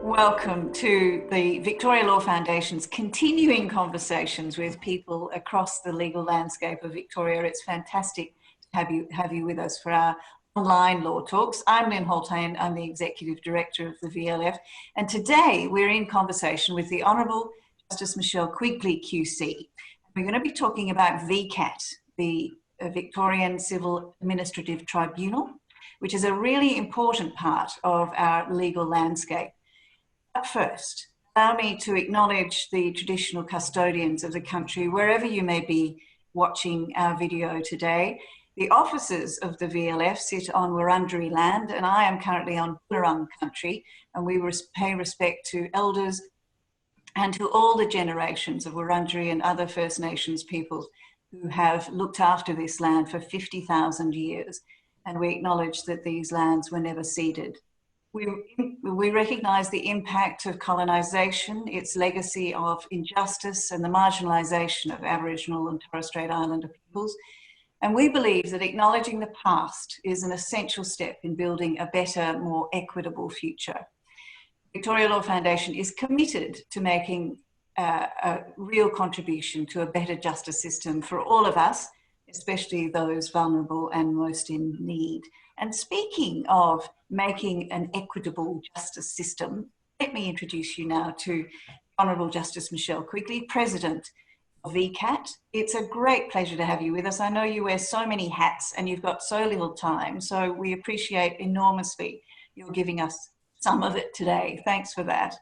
Welcome to the Victoria Law Foundation's continuing conversations with people across the legal landscape of Victoria. It's fantastic to have you with us for our online law talks. I'm Lynn Holtain, I'm the Executive Director of the VLF, and today we're in conversation with the Honourable Justice Michelle Quigley QC. We're going to be talking about VCAT, the Victorian Civil Administrative Tribunal, which is a really important part of our legal landscape. But first, allow me to acknowledge the traditional custodians of the country, wherever you may be watching our video today. The officers of the VLF sit on Wurundjeri land, and I am currently on Bunurong country, and we pay respect to elders and to all the generations of Wurundjeri and other First Nations peoples who have looked after this land for 50,000 years. And we acknowledge that these lands were never ceded. We recognise the impact of colonisation, its legacy of injustice and the marginalisation of Aboriginal and Torres Strait Islander peoples. And we believe that acknowledging the past is an essential step in building a better, more equitable future. Victoria Law Foundation is committed to making a real contribution to a better justice system for all of us, especially those vulnerable and most in need. And speaking of making an equitable justice system, let me introduce you now to Honourable Justice Michelle Quigley, President of VCAT. It's a great pleasure to have you with us. I know you wear so many hats and you've got so little time, so we appreciate enormously your giving us some of it today. Thanks for that.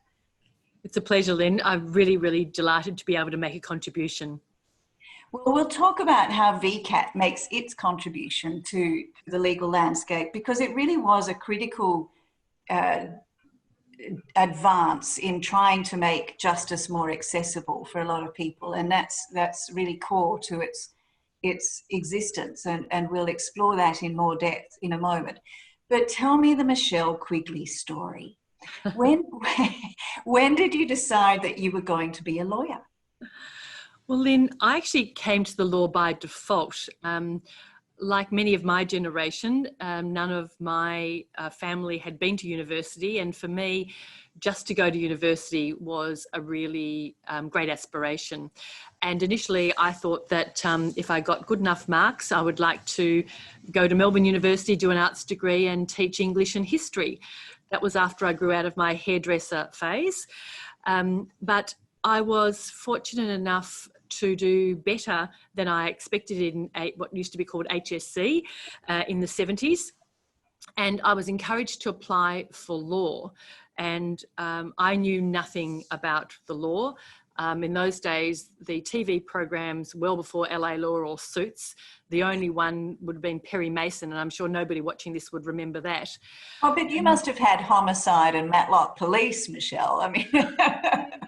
It's a pleasure, Lynn. I'm really delighted to be able to make a contribution. Well, we'll talk about how VCAT makes its contribution to the legal landscape, because it really was a critical advance in trying to make justice more accessible for a lot of people, and that's really core to its existence, and we'll explore that in more depth in a moment. But tell me the Michelle Quigley story. When did you decide that you were going to be a lawyer? Well, Lynn, I actually came to the law by default. Like many of my generation, none of my family had been to university, and for me, just to go to university was a really great aspiration. And initially I thought that if I got good enough marks, I would like to go to Melbourne University, do an arts degree and teach English and history. That was after I grew out of my hairdresser phase. But I was fortunate enough to do better than I expected in what used to be called HSC in the 70s. And I was encouraged to apply for law. And I knew nothing about the law. In those days, the TV programs, well before LA Law or Suits, the only one would have been Perry Mason, and I'm sure nobody watching this would remember that. Oh, but you must have had Homicide and Matlock Police, Michelle. I mean,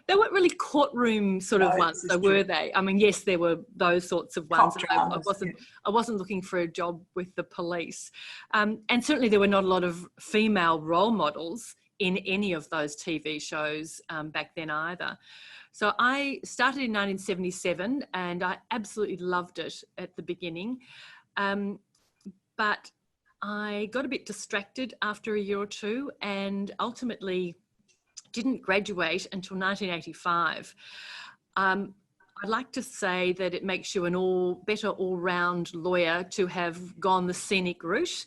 they weren't really courtroom sort of ones, so were they? I mean, yes, there were those sorts of ones. I wasn't looking for a job with the police, and certainly there were not a lot of female role models in any of those TV shows back then either. So I started in 1977 and I absolutely loved it at the beginning. But I got a bit distracted after a year or two and ultimately didn't graduate until 1985. I'd like to say that it makes you an better all-round lawyer to have gone the scenic route.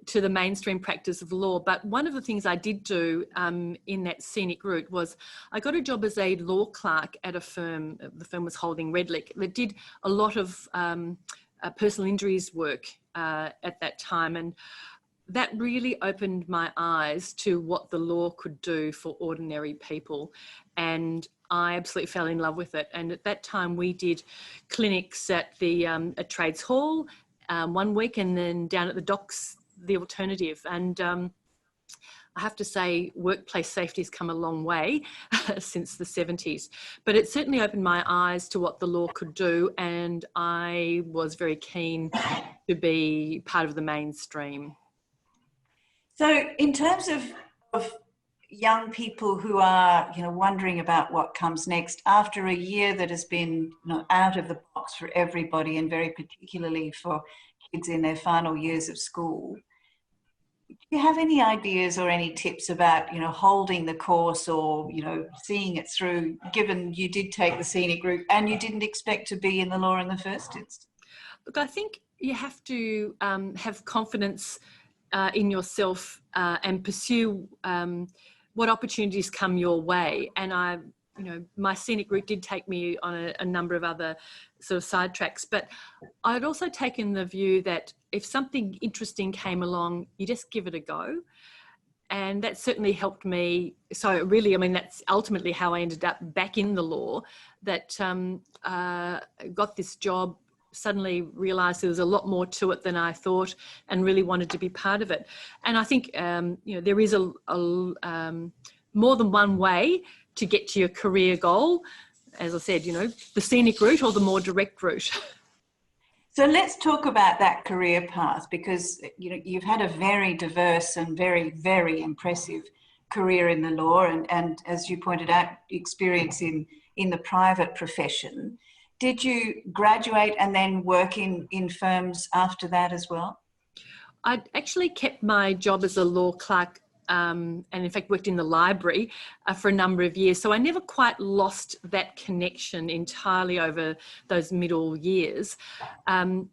To the mainstream practice of law. But one of the things I did do in that scenic route was I got a job as a law clerk at a firm. The firm was Holding Redlich, that did a lot of personal injuries work at that time. And that really opened my eyes to what the law could do for ordinary people. And I absolutely fell in love with it. And at that time we did clinics at the at Trades Hall 1 week, and then down at the docks, the alternative. And I have to say workplace safety has come a long way since the 70s, but it certainly opened my eyes to what the law could do, and I was very keen to be part of the mainstream. So in terms of young people who are wondering about what comes next after a year that has been out of the box for everybody, and very particularly for kids in their final years of school, you have any ideas or any tips about, holding the course or, seeing it through, given you did take the scenic route and you didn't expect to be in the law in the first instance? Look, I think you have to have confidence in yourself and pursue what opportunities come your way. And my scenic route did take me on a number of other sort of sidetracks, but I'd also taken the view that if something interesting came along, you just give it a go. And that certainly helped me. So really, that's ultimately how I ended up back in the law, that got this job, suddenly realised there was a lot more to it than I thought, and really wanted to be part of it. And I think, there is more than one way to get to your career goal. As I said, the scenic route or the more direct route. So let's talk about that career path, because you've had a very diverse and very, very impressive career in the law, and as you pointed out, experience in the private profession. Did you graduate and then work in firms after that as well? I actually kept my job as a law clerk and in fact worked in the library for a number of years. So I never quite lost that connection entirely over those middle years.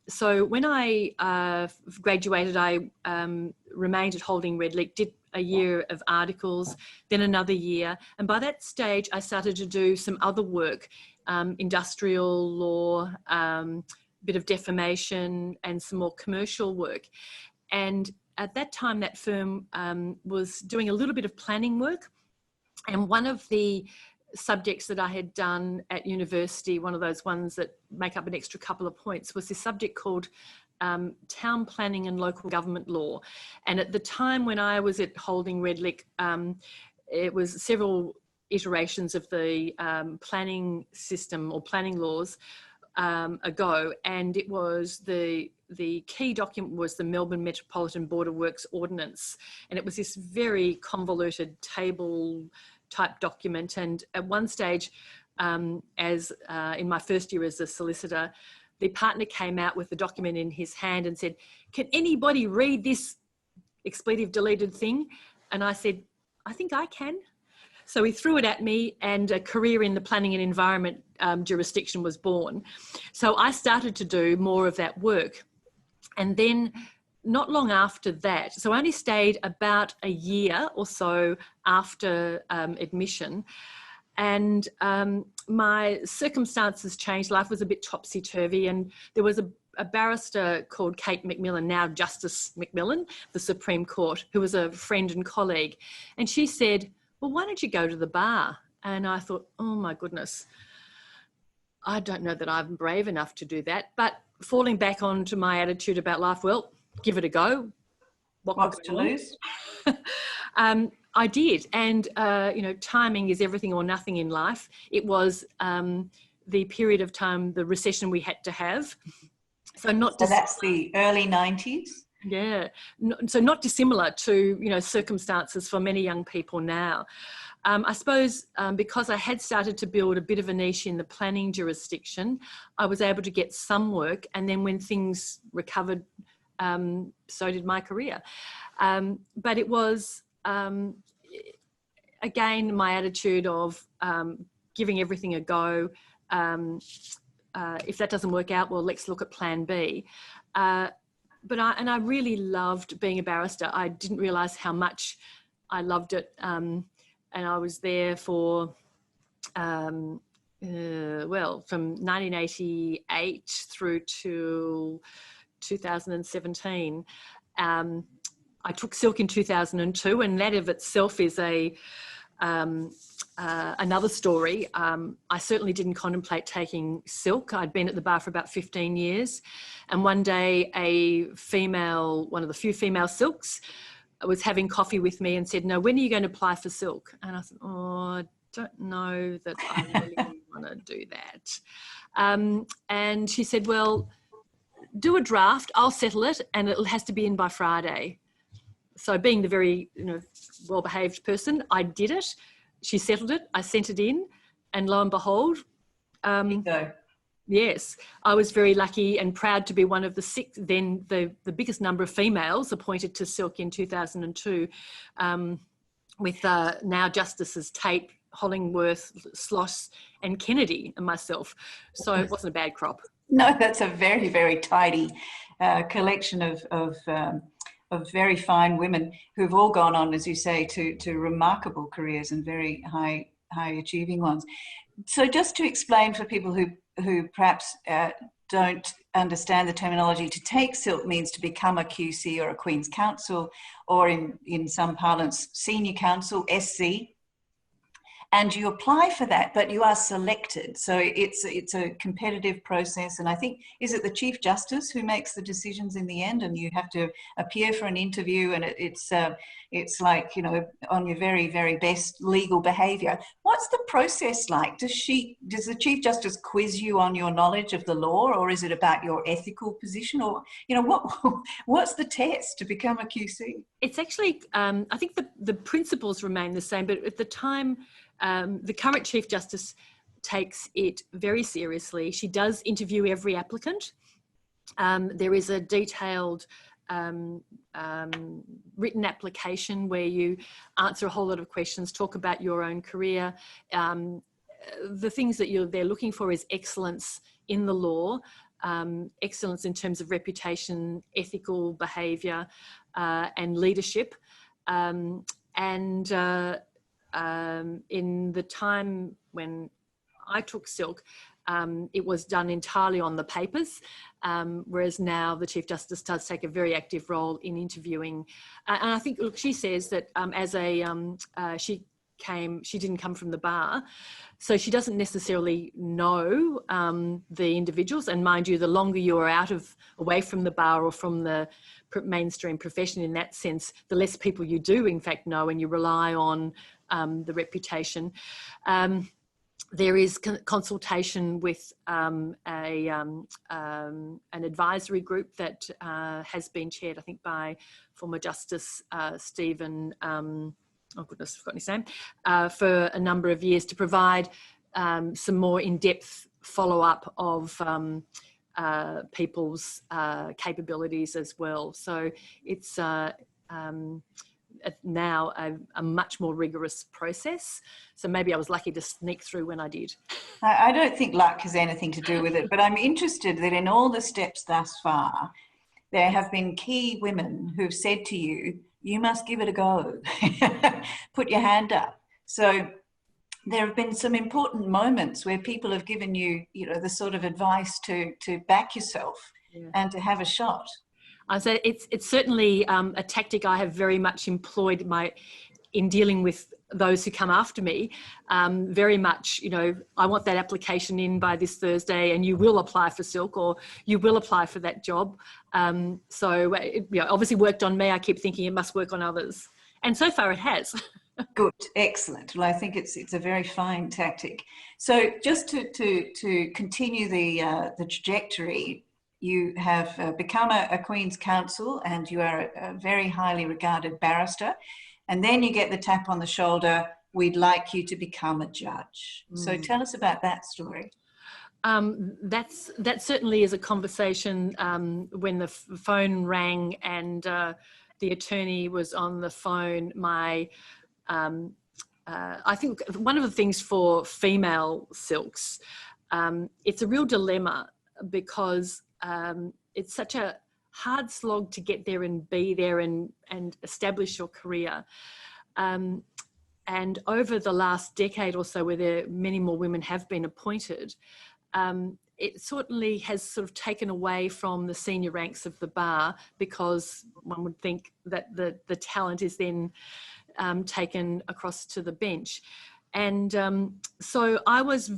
So when I graduated, I remained at Holding Redlich, did a year of articles, then another year. And by that stage, I started to do some other work, industrial law, bit of defamation and some more commercial work. And at that time, that firm was doing a little bit of planning work. And one of the subjects that I had done at university, one of those ones that make up an extra couple of points, was this subject called town planning and local government law. And at the time when I was at Holding Redlich, it was several iterations of the planning system or planning laws ago, and it was the key document was the Melbourne Metropolitan Border Works Ordinance, and it was this very convoluted table type document. And at one stage, as in my first year as a solicitor, the partner came out with the document in his hand and said, "Can anybody read this expletive deleted thing?" And I said, "I think I can." So he threw it at me, and a career in the planning and environment jurisdiction was born. So I started to do more of that work. And then not long after that, so I only stayed about a year or so after admission, and my circumstances changed. Life was a bit topsy-turvy, and there was a barrister called Kate McMillan, now Justice McMillan, the Supreme Court, who was a friend and colleague. And she said, "Well, why don't you go to the bar?" And I thought, oh my goodness, I don't know that I'm brave enough to do that. But falling back onto my attitude about life, well, give it a go. What's to lose? I did. And, timing is everything or nothing in life. It was the period of time, the recession we had to have. So that's the early 90s? Yeah, so not dissimilar to, circumstances for many young people now. I suppose because I had started to build a bit of a niche in the planning jurisdiction, I was able to get some work, and then when things recovered, so did my career. But it was, again, my attitude of giving everything a go. If that doesn't work out, well, let's look at plan B. But I really loved being a barrister. I didn't realise how much I loved it. And I was there for, from 1988 through to 2017. I took silk in 2002, and that of itself is another story. I certainly didn't contemplate taking silk. I'd been at the bar for about 15 years. And one day one of the few female silks was having coffee with me and said, "No, when are you going to apply for silk?" And I said, "Oh, I don't know that I really want to do that." And she said, "Well, do a draft, I'll settle it, and it has to be in by Friday." So being the very well-behaved person, I did it. She settled it, I sent it in, and lo and behold, Yes, I was very lucky and proud to be one of the six, then the biggest number of females appointed to Silk in 2002, with now Justices Tate, Hollingworth, Sloss and Kennedy and myself. So it wasn't a bad crop. No, that's a very, very tidy collection of very fine women who've all gone on, as you say, to remarkable careers and very high achieving ones. So just to explain for people who perhaps don't understand the terminology, to take Silk means to become a QC or a Queen's Counsel, or in some parlance, Senior Counsel, SC. And you apply for that, but you are selected. So it's a competitive process. And I think, is it the Chief Justice who makes the decisions in the end? And you have to appear for an interview, and it's like, you know, on your very, very best legal behaviour. What's the process like? Does the Chief Justice quiz you on your knowledge of the law, or is it about your ethical position? Or, you know, what's the test to become a QC? It's actually, I think the principles remain the same, but at the time, the current Chief Justice takes it very seriously. She does interview every applicant. There is a detailed written application where you answer a whole lot of questions, talk about your own career. The things that they're looking for is excellence in the law, excellence in terms of reputation, ethical behaviour, and leadership. In the time when I took Silk, it was done entirely on the papers, whereas now the Chief Justice does take a very active role in interviewing. And I think, look, she says that she didn't come from the bar, so she doesn't necessarily know the individuals. And mind you, the longer you are away from the bar or from the mainstream profession in that sense, the less people you do in fact know, and you rely on the reputation. There is consultation with an advisory group that has been chaired, I think, by former Justice Stephen, oh goodness, I've forgotten his name, for a number of years, to provide some more in-depth follow-up of people's capabilities as well. So it's now a much more rigorous process. So maybe I was lucky to sneak through when I did. I don't think luck has anything to do with it, but I'm interested that in all the steps thus far, there have been key women who've said to you, you must give it a go, put your hand up. So there have been some important moments where people have given you, you know, the sort of advice to back yourself, yeah, and to have a shot. So it's certainly a tactic I have very much employed in dealing with those who come after me. Very much, you know, I want that application in by this Thursday, and you will apply for Silk, or you will apply for that job. So it, you know, obviously worked on me. I keep thinking it must work on others, and so far it has. Good, excellent. Well, I think it's a very fine tactic. So just to continue the trajectory. You have become a Queen's Counsel, and you are a very highly regarded barrister. And then you get the tap on the shoulder, we'd like you to become a judge. So tell us about that story. That certainly is a conversation when the phone rang and the attorney was on the phone. I think one of the things for female Silks, it's a real dilemma, because it's such a hard slog to get there and be there and establish your career. And over the last decade or so, where many more women have been appointed, it certainly has sort of taken away from the senior ranks of the bar, because one would think that the talent is then taken across to the bench. And so I was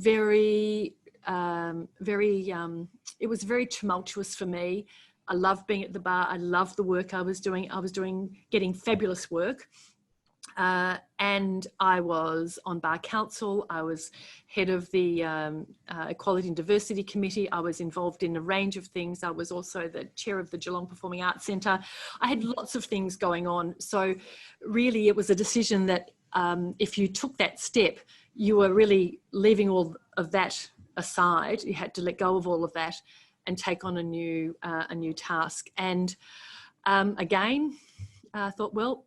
it was very tumultuous for me. I loved being at the bar. I loved the work I was doing. Getting fabulous work. And I was on Bar Council. I was head of the Equality and Diversity Committee. I was involved in a range of things. I was also the chair of the Geelong Performing Arts Centre. I had lots of things going on. So really it was a decision that if you took that step, you were really leaving all of that aside. You had to let go of all of that and take on a new task. And again, I thought, well,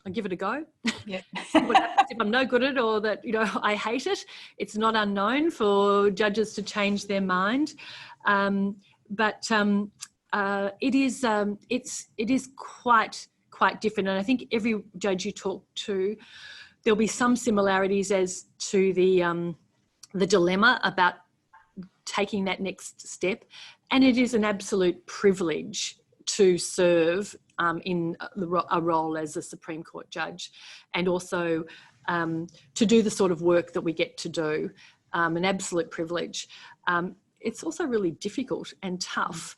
I'll give it a go. Yeah. See what happens if I'm no good at it, or that, you know, I hate it. It's not unknown for judges to change their mind. But it is quite different. And I think every judge you talk to, there'll be some similarities as to the dilemma about taking that next step. And it is an absolute privilege to serve in a role as a Supreme Court judge, and also to do the sort of work that we get to do, an absolute privilege. It's also really difficult and tough.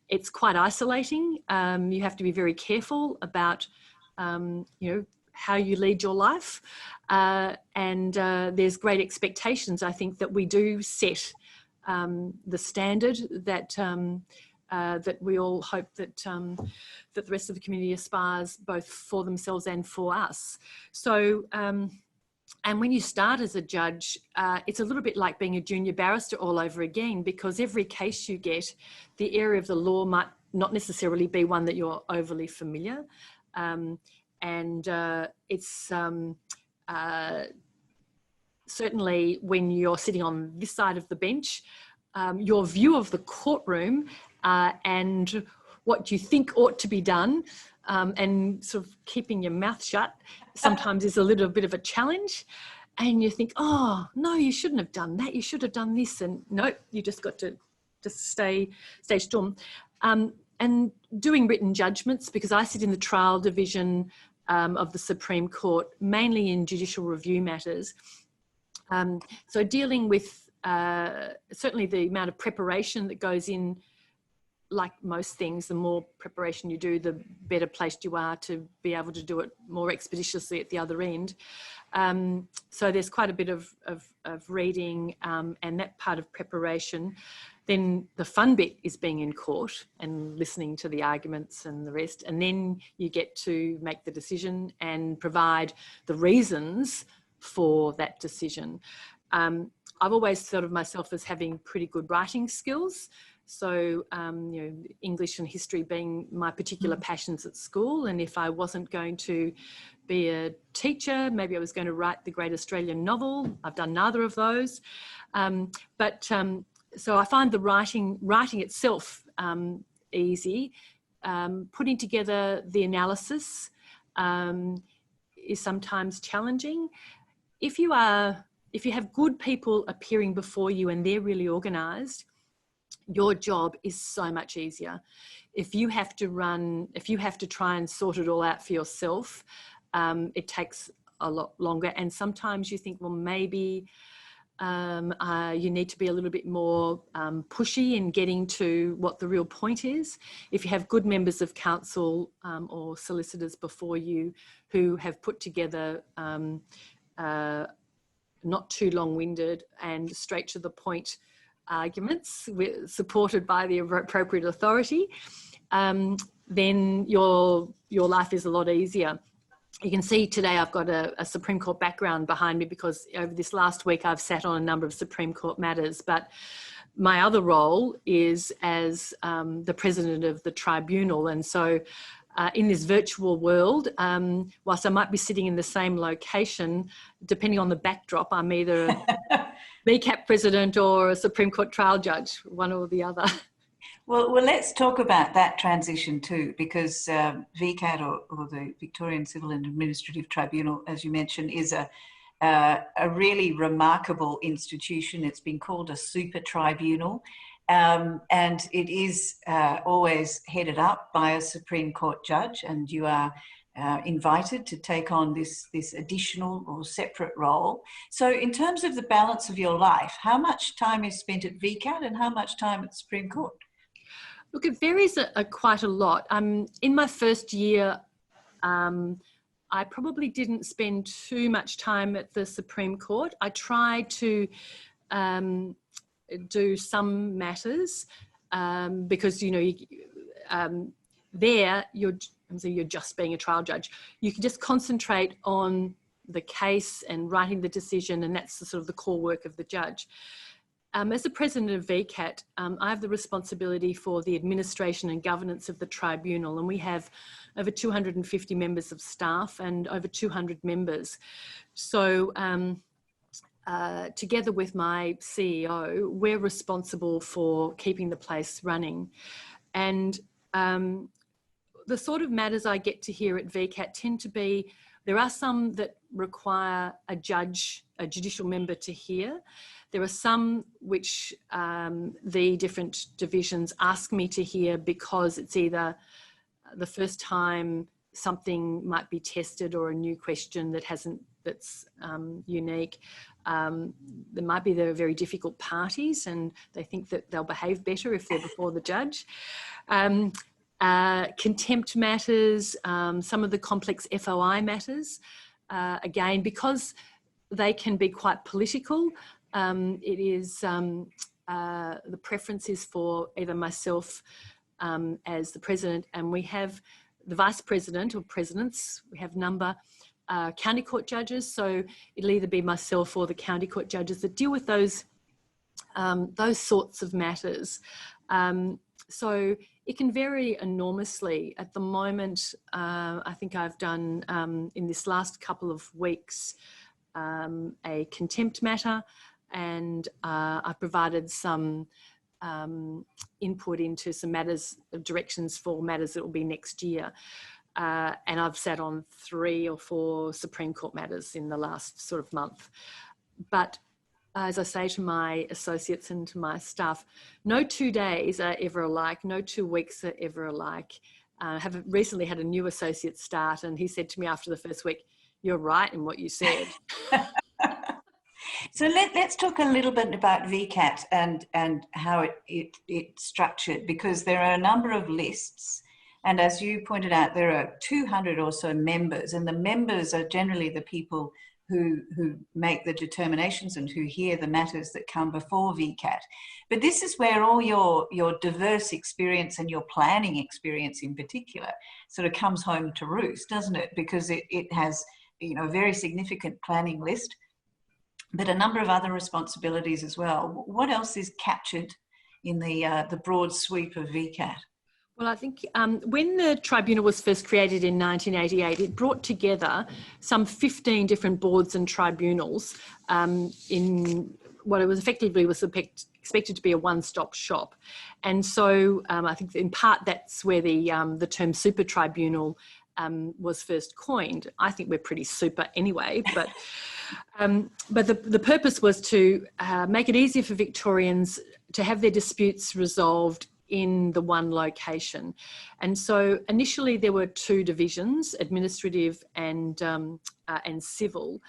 It's quite isolating. You have to be very careful about, you know, how you lead your life. And there's great expectations, I think, that we do set the standard that that we all hope that that the rest of the community aspires both for themselves and for us. So, and when you start as a judge, it's a little bit like being a junior barrister all over again, because every case you get, the area of the law might not necessarily be one that you're overly familiar. And it's certainly when you're sitting on this side of the bench, your view of the courtroom and what you think ought to be done, and sort of keeping your mouth shut sometimes is a little bit of a challenge. And you think, oh, no, you shouldn't have done that. You should have done this. And no, you just got to just stay stum. And doing written judgments, because I sit in the trial division of the Supreme Court, mainly in judicial review matters. So dealing with certainly the amount of preparation that goes in, like most things, the more preparation you do, the better placed you are to be able to do it more expeditiously at the other end. So there's quite a bit of reading and that part of preparation. Then the fun bit is being in court and listening to the arguments and the rest. And then you get to make the decision and provide the reasons for that decision. I've always thought of myself as having pretty good writing skills. So, you know, English and history being my particular passions at school. And if I wasn't going to be a teacher, maybe I was going to write the great Australian novel. I've done neither of those. So I find the writing itself easy. Putting together the analysis is sometimes challenging. If you have good people appearing before you and they're really organised, your job is so much easier. If you have to try and sort it all out for yourself, it takes a lot longer. And sometimes you think, well, maybe you need to be a little bit more pushy in getting to what the real point is. If you have good members of council or solicitors before you who have put together not too long-winded and straight to the point arguments supported by the appropriate authority, then your life is a lot easier. You can see today I've got a Supreme Court background behind me because over this last week I've sat on a number of Supreme Court matters, but my other role is as the president of the tribunal. And so in this virtual world, whilst I might be sitting in the same location, depending on the backdrop, I'm either a VCAT president or a Supreme Court trial judge, one or the other. Well, let's talk about that transition too, because VCAT or the Victorian Civil and Administrative Tribunal, as you mentioned, is a really remarkable institution. It's been called a super tribunal. And it is always headed up by a Supreme Court judge, and you are invited to take on this additional or separate role. So in terms of the balance of your life, how much time is spent at VCAT and how much time at the Supreme Court? Look, it varies quite a lot. In my first year, I probably didn't spend too much time at the Supreme Court. I tried to do some matters because, you know, there you're just being a trial judge. You can just concentrate on the case and writing the decision, and that's the sort of the core work of the judge. As the president of VCAT, I have the responsibility for the administration and governance of the tribunal, and we have over 250 members of staff and over 200 members. So together with my CEO, we're responsible for keeping the place running. And the sort of matters I get to hear at VCAT tend to be, there are some that require a judge, a judicial member to hear. There are some which the different divisions ask me to hear because it's either the first time something might be tested or a new question that's unique. There might be they're very difficult parties and they think that they'll behave better if they're before the judge. Contempt matters, some of the complex FOI matters, again, because they can be quite political. It is the preference is for either myself as the president, and we have the vice president or presidents. We have number county court judges, so it'll either be myself or the county court judges that deal with those sorts of matters. So it can vary enormously. At the moment, I think I've done in this last couple of weeks a contempt matter, and I've provided some input into some matters, directions for matters that will be next year. And I've sat on 3 or 4 Supreme Court matters in the last sort of month. But as I say to my associates and to my staff, no 2 days are ever alike, no 2 weeks are ever alike. I have recently had a new associate start, and he said to me after the first week, "You're right in what you said." So let's talk a little bit about VCAT and how it's structured, because there are a number of lists. And as you pointed out, there are 200 or so members, and the members are generally the people who make the determinations and who hear the matters that come before VCAT. But this is where all your diverse experience and your planning experience in particular sort of comes home to roost, doesn't it? Because it has, you know, a very significant planning list, but a number of other responsibilities as well. What else is captured in the broad sweep of VCAT? Well, I think when the tribunal was first created in 1988, it brought together some 15 different boards and tribunals in what it was effectively was expected to be a one-stop shop. And so I think in part that's where the term super tribunal was first coined. I think we're pretty super anyway, but the purpose was to make it easier for Victorians to have their disputes resolved in the one location. And so initially there were 2 divisions, administrative and civil,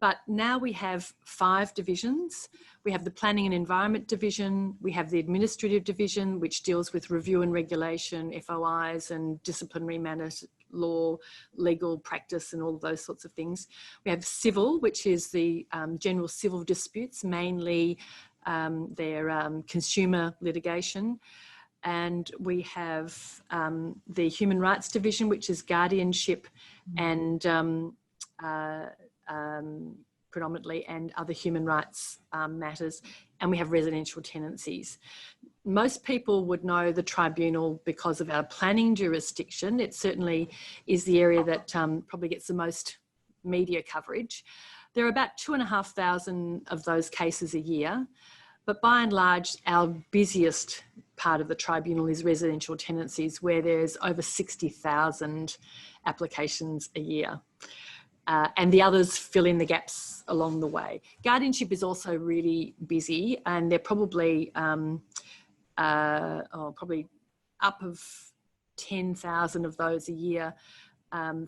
but now we have 5 divisions. We have the Planning and Environment Division, we have the Administrative Division, which deals with review and regulation, FOIs and disciplinary matters, law, legal practice and all of those sorts of things. We have Civil, which is the general civil disputes, mainly their consumer litigation. And we have the Human Rights Division, which is guardianship and predominantly, and other human rights matters. And we have residential tenancies. Most people would know the tribunal because of our planning jurisdiction. It certainly is the area that probably gets the most media coverage. There are about 2,500 of those cases a year. But by and large, our busiest part of the tribunal is residential tenancies, where there's over 60,000 applications a year. And the others fill in the gaps along the way. Guardianship is also really busy, and they're probably probably up of 10,000 of those a year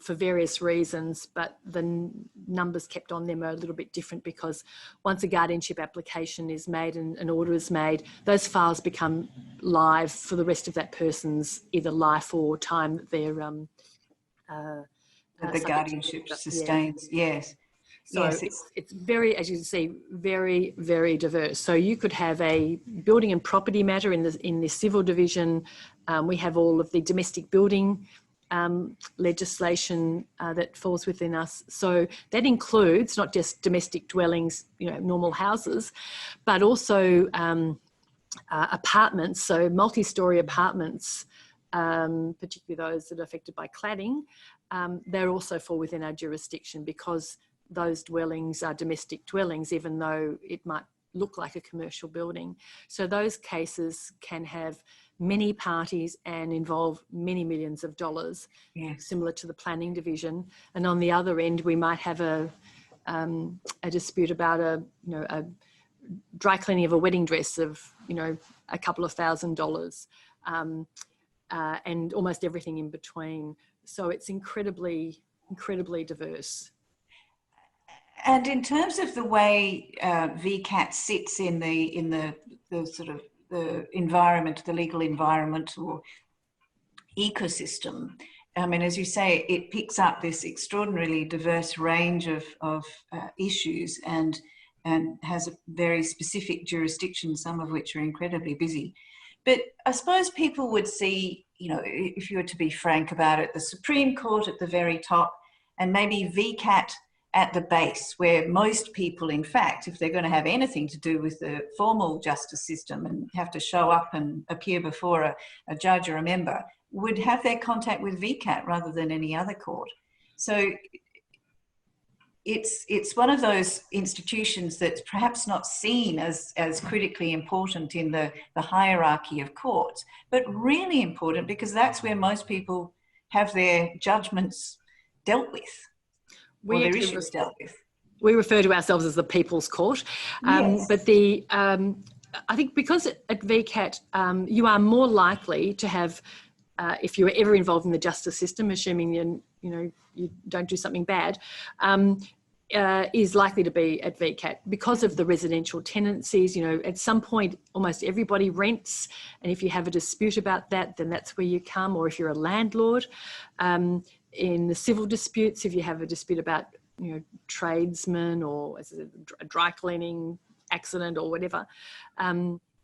for various reasons, but the numbers kept on them are a little bit different, because once a guardianship application is made and an order is made, those files become live for the rest of that person's either life or time that they're the guardianship sustains. Yeah. Yes. So yes, it's very, as you can see, very, very diverse. So you could have a building and property matter in the civil division. We have all of the domestic building legislation that falls within us. So that includes not just domestic dwellings, normal houses, but also apartments, so multi-storey apartments, particularly those that are affected by cladding. They also fall within our jurisdiction because those dwellings are domestic dwellings, even though it might look like a commercial building. So those cases can have many parties and involve many millions of dollars, similar to the planning division. And on the other end, we might have a dispute about a dry cleaning of a wedding dress of a couple of $1,000, and almost everything in between. So it's incredibly diverse. And in terms of the way VCAT sits in the sort of the environment, the legal environment or ecosystem, I mean, as you say, it picks up this extraordinarily diverse range of issues and has a very specific jurisdiction, some of which are incredibly busy. But I suppose people would see, if you were to be frank about it, the Supreme Court at the very top and maybe VCAT at the base, where most people, in fact, if they're going to have anything to do with the formal justice system and have to show up and appear before a judge or a member, would have their contact with VCAT rather than any other court. So it's one of those institutions that's perhaps not seen as critically important in the hierarchy of courts, but really important because that's where most people have their judgments dealt with. Their issues dealt with. We refer to ourselves as the People's Court, yes. But I think because at VCAT you are more likely to have, if you're ever involved in the justice system, assuming you don't do something bad, is likely to be at VCAT because of the residential tenancies. At some point, almost everybody rents, and if you have a dispute about that, then that's where you come. Or if you're a landlord. In the civil disputes, if you have a dispute about, tradesmen or a dry cleaning accident or whatever,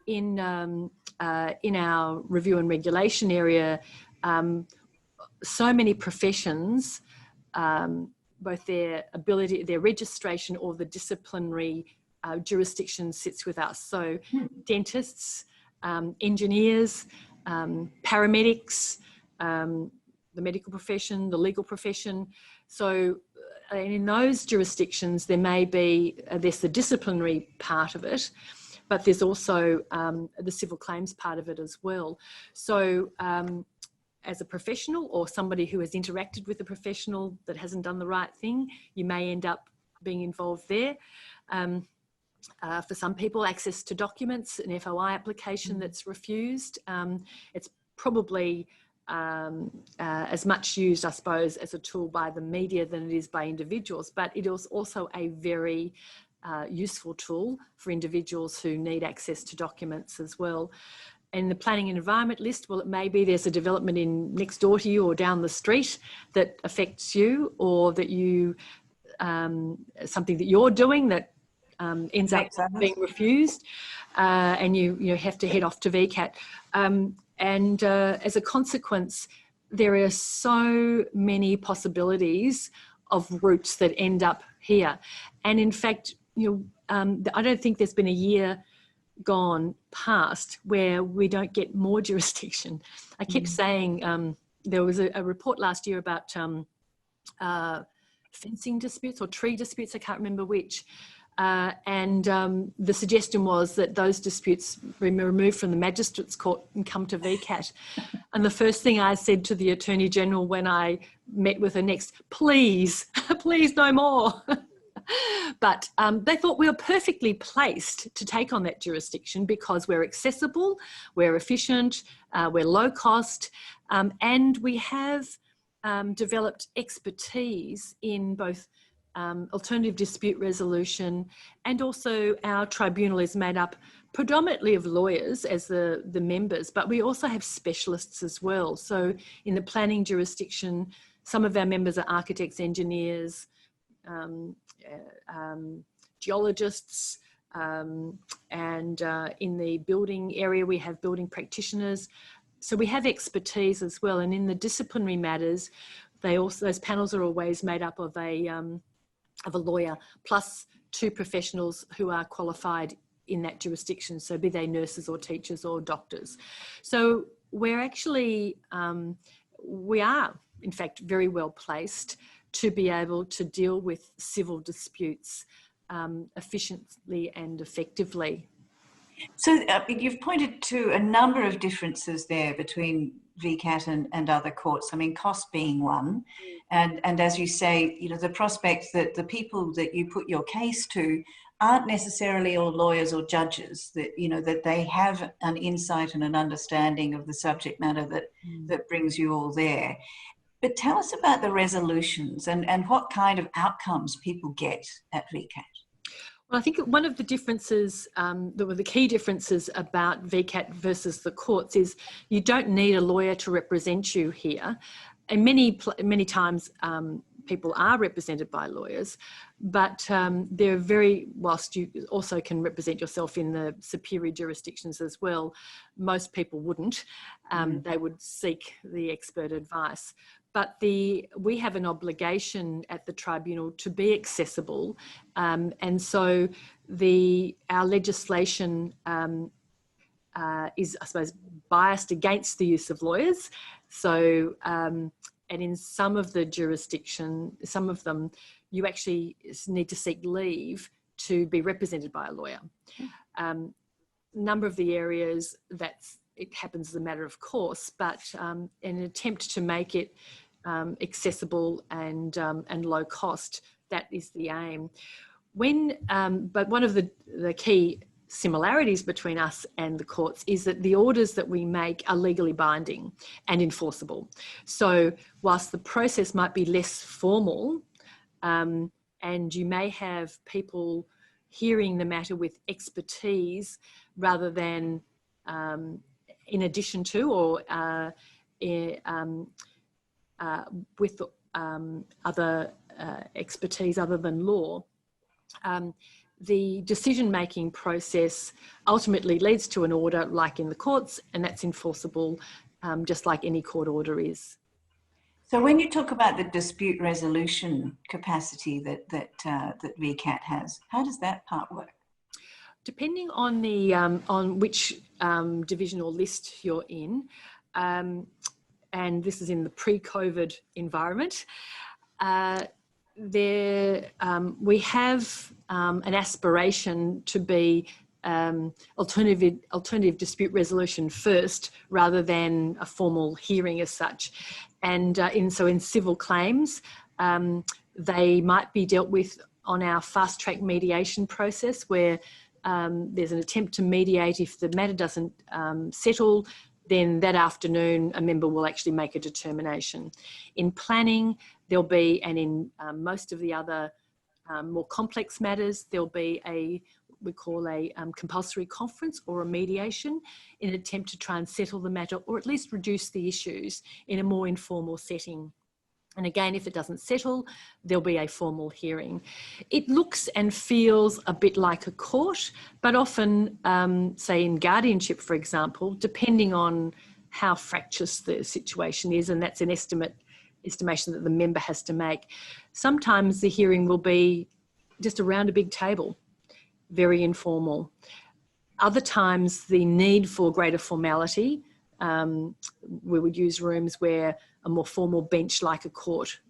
in our review and regulation area, so many professions, both their ability, their registration or the disciplinary jurisdiction sits with us. So dentists, engineers, paramedics, the medical profession, the legal profession. So in those jurisdictions, there may be, there's the disciplinary part of it, but there's also the civil claims part of it as well. So as a professional or somebody who has interacted with a professional that hasn't done the right thing, you may end up being involved there. For some people, access to documents, an FOI application that's refused, it's probably as much used, I suppose, as a tool by the media than it is by individuals, but it is also a very useful tool for individuals who need access to documents as well. In the planning and environment list, well, it may be there's a development in next door to you or down the street that affects you, or that you, something that you're doing that ends up being refused, and you have to head off to VCAT. And as a consequence, there are so many possibilities of routes that end up here. And in fact, I don't think there's been a year gone past where we don't get more jurisdiction. I keep saying there was a report last year about fencing disputes or tree disputes, I can't remember which. And the suggestion was that those disputes be removed from the Magistrates Court and come to VCAT. And the first thing I said to the Attorney General when I met with her next, please, please no more. But they thought we were perfectly placed to take on that jurisdiction because we're accessible, we're efficient, we're low cost, and we have developed expertise in both alternative dispute resolution, and also our tribunal is made up predominantly of lawyers as the members, but we also have specialists as well. So in the planning jurisdiction, some of our members are architects, engineers, geologists, and in the building area we have building practitioners, So we have expertise as well, and in the disciplinary matters, those panels are always made up of a lawyer plus two professionals who are qualified in that jurisdiction. So be they nurses or teachers or doctors. So we're actually we are in fact very well placed to be able to deal with civil disputes efficiently and effectively. So you've pointed to a number of differences there between VCAT and other courts. I mean, cost being one, and as you say, you know, the prospect that the people that you put your case to aren't necessarily all lawyers or judges, that, you know, that they have an insight and an understanding of the subject matter that brings you all there. But tell us about the resolutions and what kind of outcomes people get at VCAT. Well, I think one of the differences, the key differences about VCAT versus the courts is you don't need a lawyer to represent you here. And many times people are represented by lawyers, but they're whilst you also can represent yourself in the superior jurisdictions as well, most people wouldn't. They would seek the expert advice. But we have an obligation at the tribunal to be accessible, and so our legislation is, I suppose, biased against the use of lawyers. So, and in some of the jurisdiction, some of them, you actually need to seek leave to be represented by a lawyer. Number of the areas it happens as a matter of course, but in an attempt to make it accessible and low cost, that is the aim. But one of the key similarities between us and the courts is that the orders that we make are legally binding and enforceable. So whilst the process might be less formal, and you may have people hearing the matter with expertise rather than in addition to or with other expertise other than law, the decision-making process ultimately leads to an order like in the courts, and that's enforceable just like any court order is. So when you talk about the dispute resolution capacity that VCAT has, how does that part work? Depending on on which division or list you're in, and this is in the pre-COVID environment, we have an aspiration to be alternative dispute resolution first, rather than a formal hearing as such. And in civil claims, they might be dealt with on our fast track mediation process, where there's an attempt to mediate. If the matter doesn't settle, then that afternoon a member will actually make a determination. In planning, there'll be, and in most of the other more complex matters, there'll be we call a compulsory conference or a mediation in an attempt to try and settle the matter, or at least reduce the issues in a more informal setting. And again, if it doesn't settle, there'll be a formal hearing. It looks and feels a bit like a court, but often, say in guardianship, for example, depending on how fractious the situation is, and that's an estimation that the member has to make, sometimes the hearing will be just around a big table, very informal. Other times, the need for greater formality, we would use rooms where a more formal bench like a court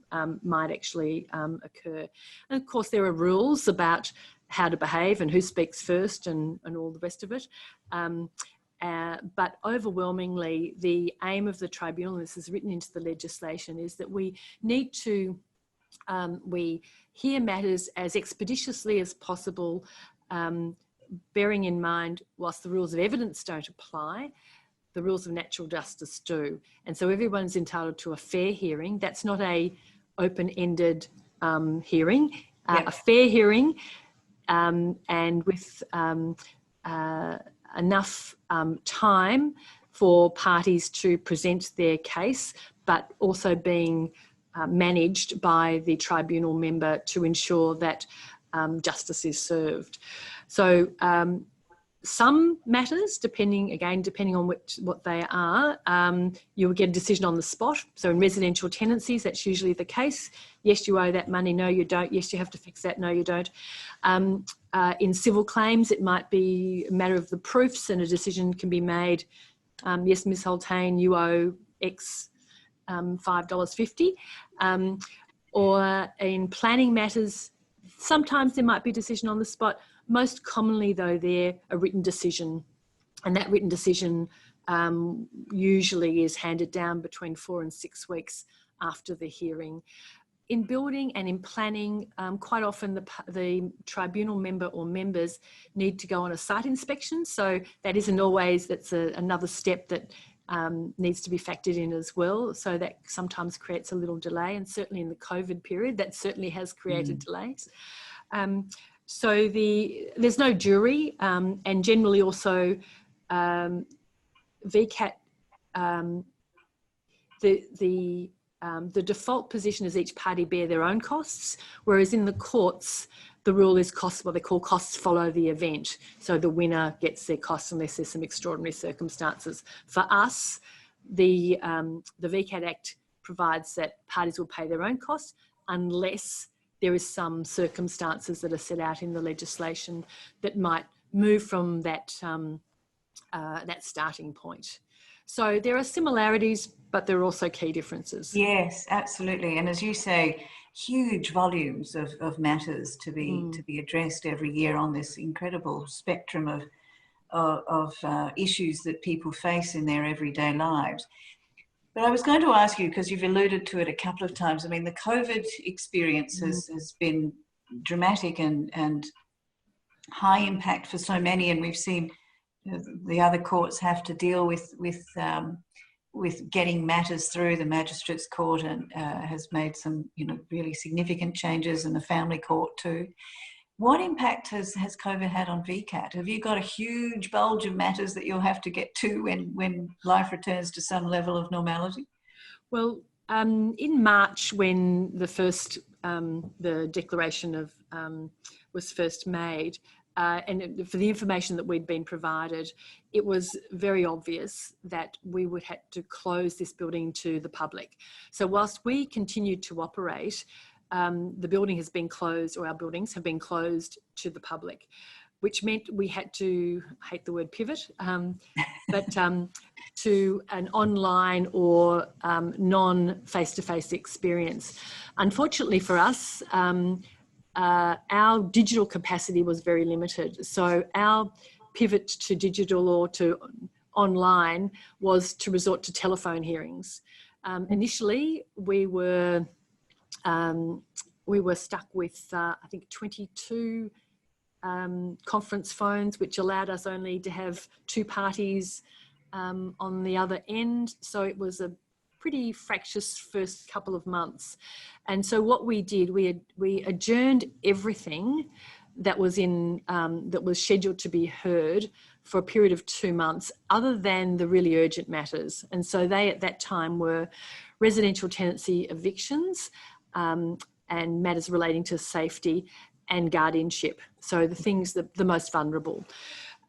might actually occur. And of course, there are rules about how to behave and who speaks first and all the rest of it. But overwhelmingly, the aim of the tribunal, and this is written into the legislation, is that we need to we hear matters as expeditiously as possible, bearing in mind, whilst the rules of evidence don't apply, the rules of natural justice do. And so everyone's entitled to a fair hearing. That's not a open-ended hearing, a fair hearing, and with enough time for parties to present their case, but also being managed by the tribunal member to ensure that justice is served. So Some matters, depending on what they are, you will get a decision on the spot. So in residential tenancies, that's usually the case. Yes, you owe that money. No, you don't. Yes, you have to fix that. No, you don't. In civil claims, it might be a matter of the proofs, and a decision can be made. Yes, Ms. Holtain, you owe X, $5.50. Or in planning matters, sometimes there might be a decision on the spot. Most commonly, though, they're a written decision, and that written decision usually is handed down between 4 and 6 weeks after the hearing. In building and in planning, quite often the tribunal member or members need to go on a site inspection. So that isn't always, that's another step that needs to be factored in as well. So that sometimes creates a little delay, and certainly in the COVID period, that certainly has created delays. So there's no jury, and generally also VCAT, the default position is each party bear their own costs, whereas in the courts, the rule is costs, what they call costs follow the event. So the winner gets their costs unless there's some extraordinary circumstances. For us, the VCAT Act provides that parties will pay their own costs unless there is some circumstances that are set out in the legislation that might move from that, that starting point. So there are similarities, but there are also key differences. Yes, absolutely. And as you say, huge volumes of matters to be addressed every year on this incredible spectrum of issues that people face in their everyday lives. But I was going to ask you, because you've alluded to it a couple of times, I mean, the COVID experience has been dramatic and high impact for so many, and we've seen the other courts have to deal with getting matters through. The Magistrates Court and has made some, really significant changes, and the Family Court too. What impact has COVID had on VCAT? Have you got a huge bulge of matters that you'll have to get to when life returns to some level of normality? Well, in March, when the declaration of was first made, and for the information that we'd been provided, it was very obvious that we would have to close this building to the public. So whilst we continued to operate, the building has been closed, or our buildings have been closed to the public, which meant we had to, I hate the word pivot, but to an online or non-face-to-face experience. Unfortunately for us, our digital capacity was very limited. So our pivot to digital or to online was to resort to telephone hearings. Initially, we were stuck with, I think, 22 conference phones, which allowed us only to have 2 parties on the other end. So it was a pretty fractious first couple of months. And so what we did, we adjourned everything that was that was scheduled to be heard for a period of 2 months, other than the really urgent matters. And so they, at that time, were residential tenancy evictions, and matters relating to safety and guardianship. So the things that the most vulnerable.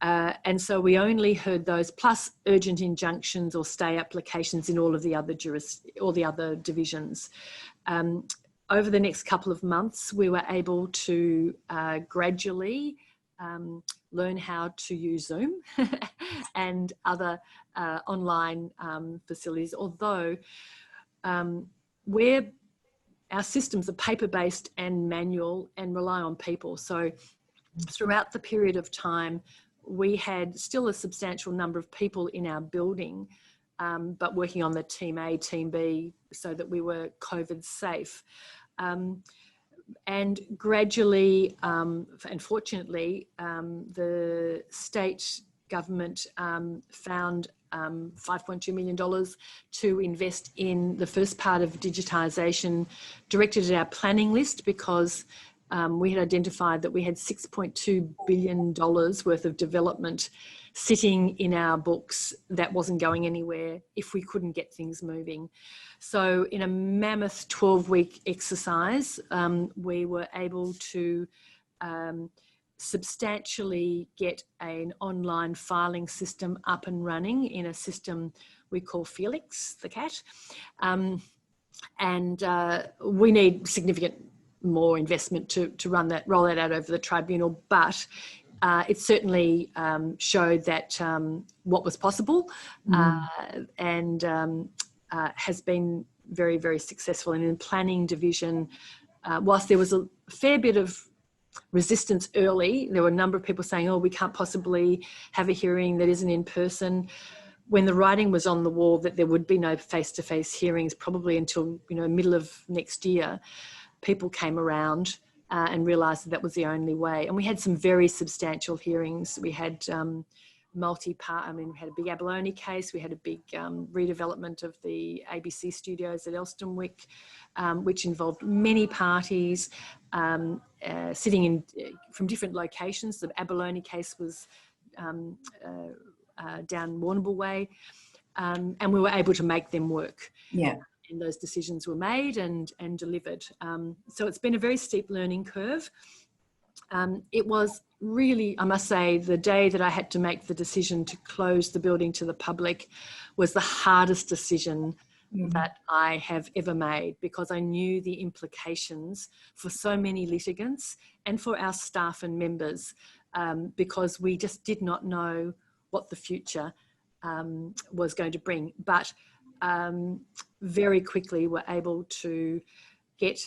And so we only heard those, plus urgent injunctions or stay applications in all of the other divisions. Over the next couple of months, we were able to gradually learn how to use Zoom and other online facilities, although our systems are paper-based and manual and rely on people. So throughout the period of time, we had still a substantial number of people in our building, but working on the team A, team B, so that we were COVID safe. And gradually, and fortunately, the state government found $5.2 million to invest in the first part of digitisation, directed at our planning list, because we had identified that we had $6.2 billion worth of development sitting in our books that wasn't going anywhere if we couldn't get things moving. So in a mammoth 12-week exercise, we were able to substantially get an online filing system up and running in a system we call Felix, the cat. And we need significant more investment to roll that out over the tribunal, but it certainly showed that what was possible and has been very, very successful. And in the planning division, whilst there was a fair bit of resistance early, there were a number of people saying, oh, we can't possibly have a hearing that isn't in person. When the writing was on the wall that there would be no face-to-face hearings probably until, you know, middle of next year, people came around and realised that was the only way. And we had some very substantial hearings. We had multi-part, I mean, we had a big abalone case, we had a big redevelopment of the ABC studios at Elstonwick, which involved many parties sitting in from different locations. The abalone case was down Warrnambool Way, and we were able to make them work. Yeah. And those decisions were made and delivered. So it's been a very steep learning curve. It was really, I must say, the day that I had to make the decision to close the building to the public was the hardest decision that I have ever made, because I knew the implications for so many litigants and for our staff and members, because we just did not know what the future was going to bring. But very quickly were able to get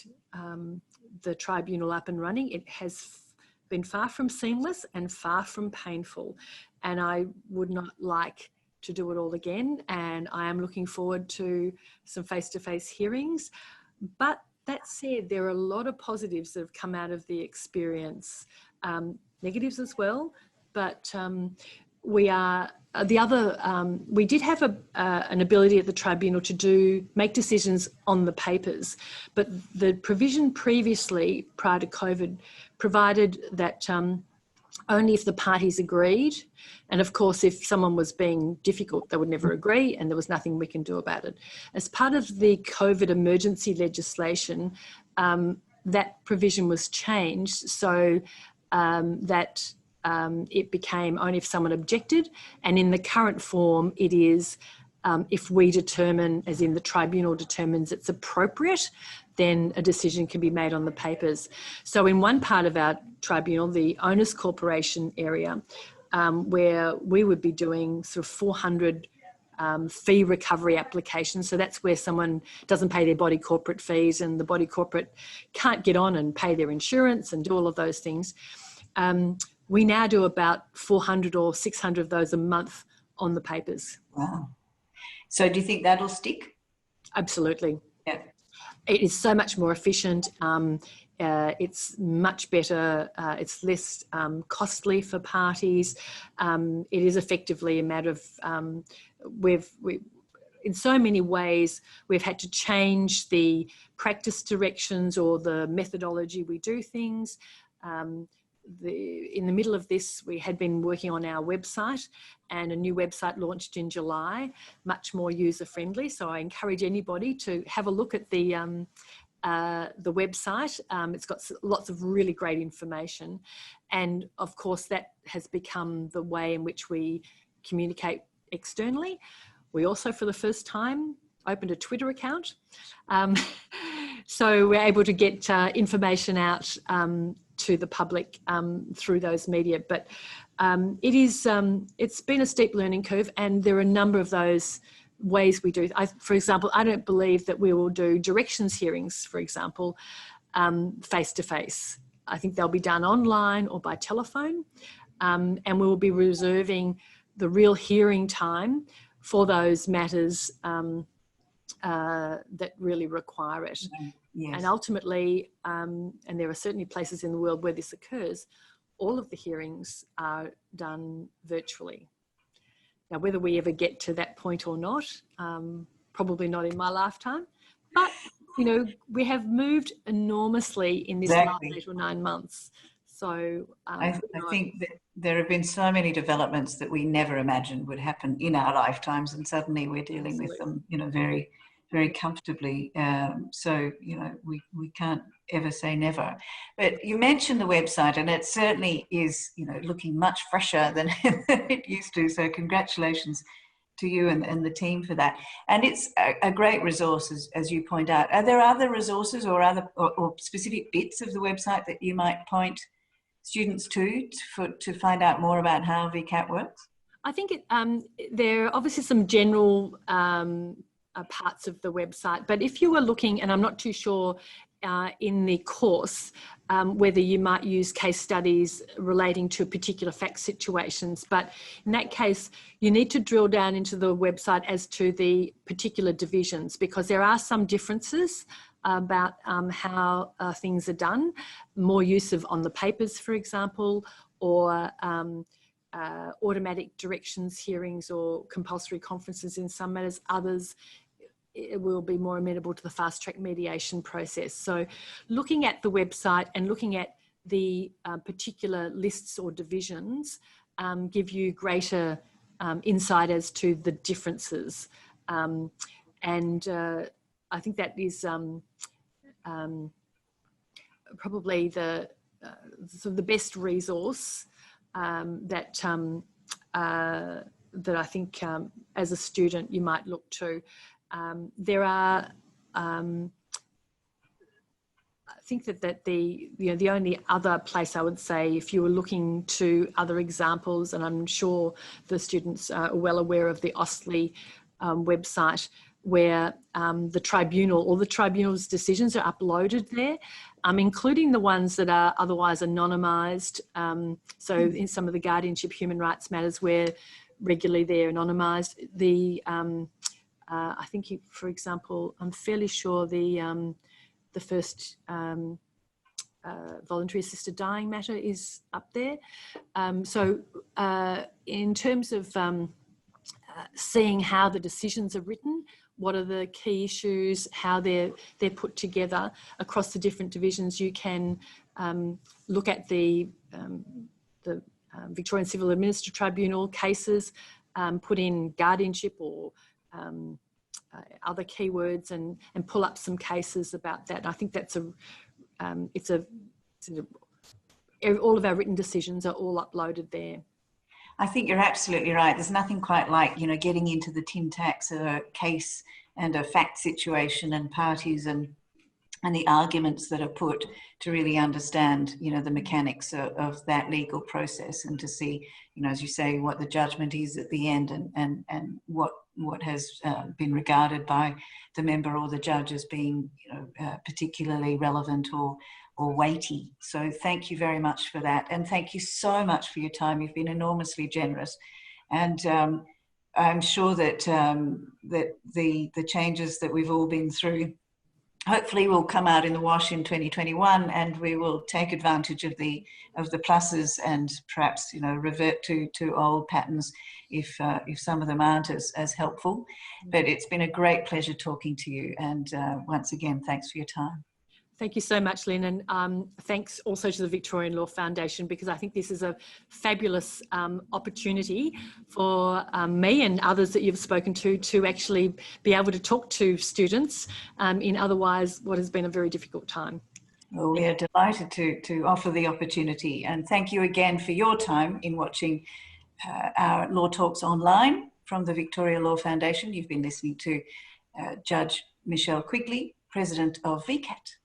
the tribunal up and running. It has been far from seamless and far from painful, and I would not like to do it all again, and I am looking forward to some face-to-face hearings. But that said, there are a lot of positives that have come out of the experience, negatives as well, but we did have an ability at the tribunal to make decisions on the papers, but the provision previously, prior to COVID, provided that only if the parties agreed, and of course if someone was being difficult, they would never agree, and there was nothing we can do about it. As part of the COVID emergency legislation, that provision was changed so that it became only if someone objected, and in the current form it is if we determine, as in the tribunal determines it's appropriate, then a decision can be made on the papers. So in one part of our tribunal, the owners corporation area, where we would be doing sort of 400 fee recovery applications. So that's where someone doesn't pay their body corporate fees and the body corporate can't get on and pay their insurance and do all of those things. We now do about 400 or 600 of those a month on the papers. Wow. So do you think that'll stick? Absolutely. Yeah. It is so much more efficient. It's much better. It's less costly for parties. It is effectively a matter of, in so many ways, we've had to change the practice directions or the methodology we do things. In the middle of this, we had been working on our website, and a new website launched in July, much more user-friendly. So I encourage anybody to have a look at the website. It's got lots of really great information. And of course, that has become the way in which we communicate externally. We also, for the first time, opened a Twitter account. So we're able to get information out to the public through those media. But it's been a steep learning curve, and there are a number of those ways we do. For example, I don't believe that we will do directions hearings, for example, face-to-face. I think they'll be done online or by telephone, and we will be reserving the real hearing time for those matters that really require it. Yes. And ultimately, and there are certainly places in the world where this occurs, all of the hearings are done virtually. Now, whether we ever get to that point or not, probably not in my lifetime, but, you know, we have moved enormously in this last 8 or 9 months. So I think that there have been so many developments that we never imagined would happen in our lifetimes, and suddenly we're dealing with them, you know, very, very comfortably. So, you know, we can't ever say never. But you mentioned the website, and it certainly is, you know, looking much fresher than it used to. So congratulations to you and the team for that. And it's a great resource, as you point out. Are there other resources or other or specific bits of the website that you might point students to find out more about how VCAT works? I think there are obviously some general parts of the website, but if you were looking, and I'm not too sure in the course whether you might use case studies relating to particular fact situations, but in that case you need to drill down into the website as to the particular divisions, because there are some differences about how things are done. More use of on the papers, for example, or automatic directions hearings or compulsory conferences in some matters. Others, it will be more amenable to the fast track mediation process. So looking at the website and looking at the particular lists or divisions give you greater insight as to the differences. And I think that is probably the sort of the best resource that I think as a student you might look to. There are, I think that the only other place I would say, if you were looking to other examples, and I'm sure the students are well aware of the AustLII website, where the tribunal or the tribunal's decisions are uploaded there, including the ones that are otherwise anonymised. So in some of the guardianship human rights matters where regularly they're anonymised. I think, for example, I'm fairly sure the first voluntary assisted dying matter is up there. So in terms of seeing how the decisions are written, what are the key issues, how they're put together across the different divisions, you can look at the Victorian Civil Administrative Tribunal cases, put in guardianship or other keywords and pull up some cases about that. And I think that's all of our written decisions are all uploaded there. I think you're absolutely right. There's nothing quite like, you know, getting into the tin tacks of a case and a fact situation and parties and the arguments that are put to really understand, you know, the mechanics of that legal process, and to see, you know, as you say, what the judgment is at the end, and what has been regarded by the member or the judge as being, you know, particularly relevant or weighty. So thank you very much for that, and thank you so much for your time. You've been enormously generous, and I'm sure that that the changes that we've all been through hopefully will come out in the wash in 2021, and we will take advantage of the pluses and perhaps, you know, revert to old patterns if some of them aren't as helpful. But it's been a great pleasure talking to you, and once again, thanks for your time. Thank you so much, Lynn, and thanks also to the Victorian Law Foundation, because I think this is a fabulous opportunity for me and others that you've spoken to actually be able to talk to students in otherwise what has been a very difficult time. Well, we are delighted to offer the opportunity, and thank you again for your time in watching our Law Talks online from the Victoria Law Foundation. You've been listening to Judge Michelle Quigley, President of VCAT.